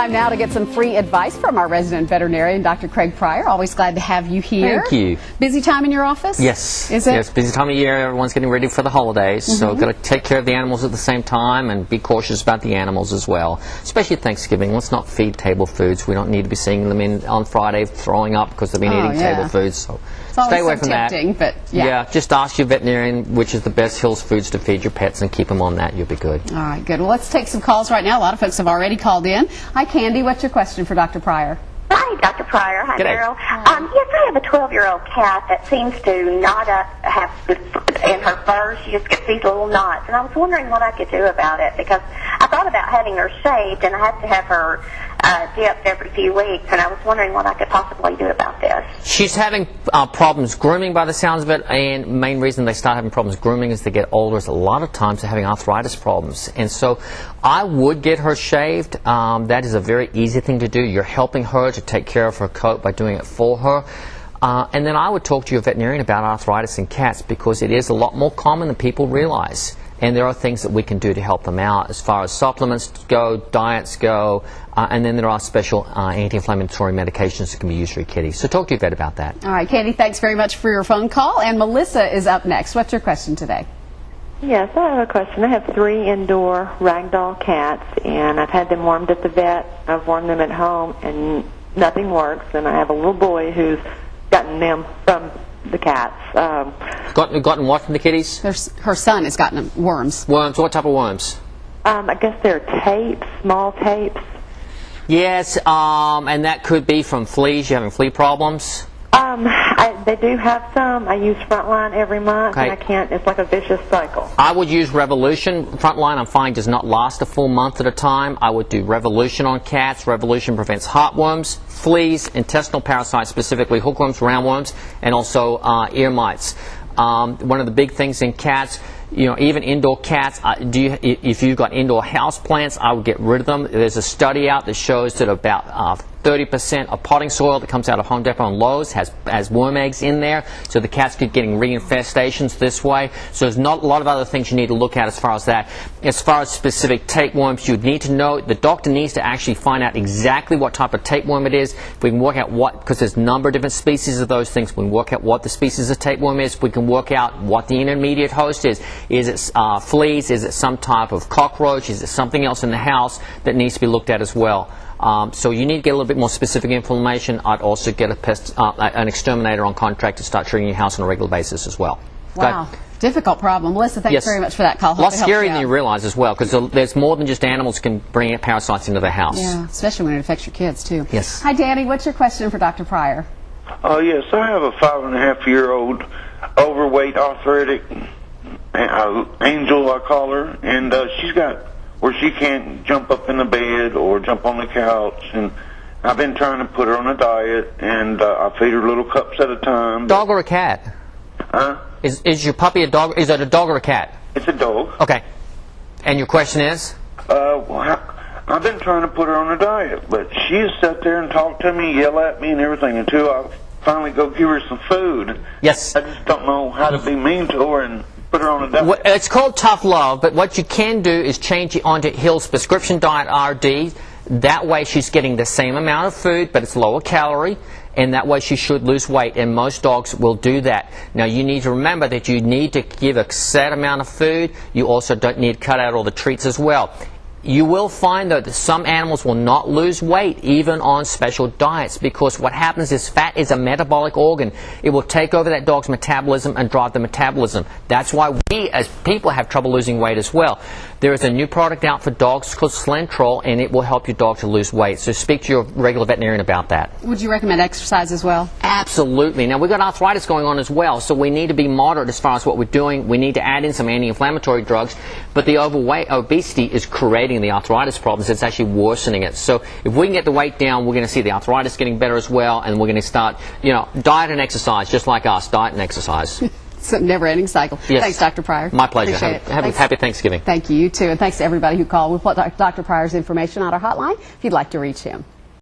Time now to get some free advice from our resident veterinarian, Dr. Craig Pryor. Always glad to have you here. Thank you. Busy time in your office? Yes. Is it? Yes, busy time of year. Everyone's getting ready for the holidays, so got to take care of the animals at the same time and be cautious about the animals as well. Especially at Thanksgiving. Let's not feed table foods. We don't need to be seeing them on Friday throwing up because they've been eating table foods. So stay away from tempting, that. But just ask your veterinarian which is the best Hills foods to feed your pets and keep them on that. You'll be good. All right, good. Well, let's take some calls right now. A lot of folks have already called in. Hi, Candy. What's your question for Dr. Pryor? Hi, Dr. Pryor. Hi, G'day. Daryl. Yes, I have a 12-year-old cat that seems to not have good in her fur. She just gets these little knots, and I was wondering what I could do about it because I thought about having her shaved, and I have to have her dipped every few weeks, and I was wondering what I could possibly do about this. She's having problems grooming by the sounds of it, and the main reason they start having problems grooming as they get older is a lot of times they're having arthritis problems. And so I would get her shaved. That is a very easy thing to do. You're helping her to take care of her coat by doing it for her. And then I would talk to your veterinarian about arthritis in cats because it is a lot more common than people realize. And there are things that we can do to help them out as far as supplements go, diets go, and then there are special anti-inflammatory medications that can be used for your kitty. So talk to your vet about that. All right, Candy, thanks very much for your phone call. And Melissa is up next. What's your question today? Yes, I have a question. I have 3 indoor ragdoll cats, and I've had them wormed at the vet. I've wormed them at home, and nothing works. And I have a little boy who's gotten them from the cats. Gotten what from the kitties? Her son has gotten worms. Worms? What type of worms? I guess they're tapes, small tapes. Yes, and that could be from fleas. You're having flea problems? They do have some. I use Frontline every month, and I can't. It's like a vicious cycle. I would use Revolution. Frontline, I'm finding, does not last a full month at a time. I would do Revolution on cats. Revolution prevents heartworms, fleas, intestinal parasites, specifically hookworms, roundworms, and also ear mites. One of the big things in cats, even indoor cats, if you've got indoor house plants, I would get rid of them. There's a study out that shows that about 30% of potting soil that comes out of Home Depot and Lowe's has worm eggs in there, so the cats keep getting reinfestations this way. So there's not a lot of other things you need to look at as far as that. As far as specific tapeworms, you'd need to know, the doctor needs to actually find out exactly what type of tapeworm it is. If we can work out what, because there's a number of different species of those things, we can work out what the species of tapeworm is, we can work out what the intermediate host is. Is it fleas? Is it some type of cockroach? Is it something else in the house that needs to be looked at as well? So you need to get a little bit more specific information. I'd also get an exterminator on contract to start treating your house on a regular basis as well. Wow. Difficult problem. Melissa, thanks very much for that call. A lot scarier than you realize as well, because there's more than just animals can bring parasites into the house. Yeah, especially when it affects your kids, too. Yes. Hi, Danny. What's your question for Dr. Pryor? Yes, I have a 5.5-year-old overweight arthritic Angel, I call her, and she's got where she can't jump up in the bed or jump on the couch, and I've been trying to put her on a diet, and I feed her little cups at a time. Dog or a cat? Huh? Is your puppy a dog? Is it a dog or a cat? It's a dog. Okay. And your question is? Well, I've been trying to put her on a diet, but she's sat there and talked to me, yell at me and everything until I finally go give her some food. Yes. I just don't know how to be mean to her and put her on a diet. It's called tough love, but what you can do is change it onto Hill's prescription diet RD. That way she's getting the same amount of food, but it's lower calorie, and that way she should lose weight, and most dogs will do that. Now you need to remember that you need to give a set amount of food. You also don't need to cut out all the treats as well. You will find, though, that some animals will not lose weight even on special diets, because what happens is fat is a metabolic organ. It will take over that dog's metabolism and drive the metabolism. That's why we as people have trouble losing weight as well. There is a new product out for dogs called Slentrol, and it will help your dog to lose weight. So speak to your regular veterinarian about that. Would you recommend exercise as well? Absolutely. Now, we've got arthritis going on as well, so we need to be moderate as far as what we're doing. We need to add in some anti-inflammatory drugs, but the obesity is creating the arthritis problems. It's actually worsening it. So if we can get the weight down, we're going to see the arthritis getting better as well, and we're going to start, diet and exercise, just like us, diet and exercise. It's a never-ending cycle. Yes. Thanks, Dr. Pryor. My pleasure. Happy Thanksgiving. Thank you, you too. And thanks to everybody who called. We'll put Dr. Pryor's information on our hotline if you'd like to reach him.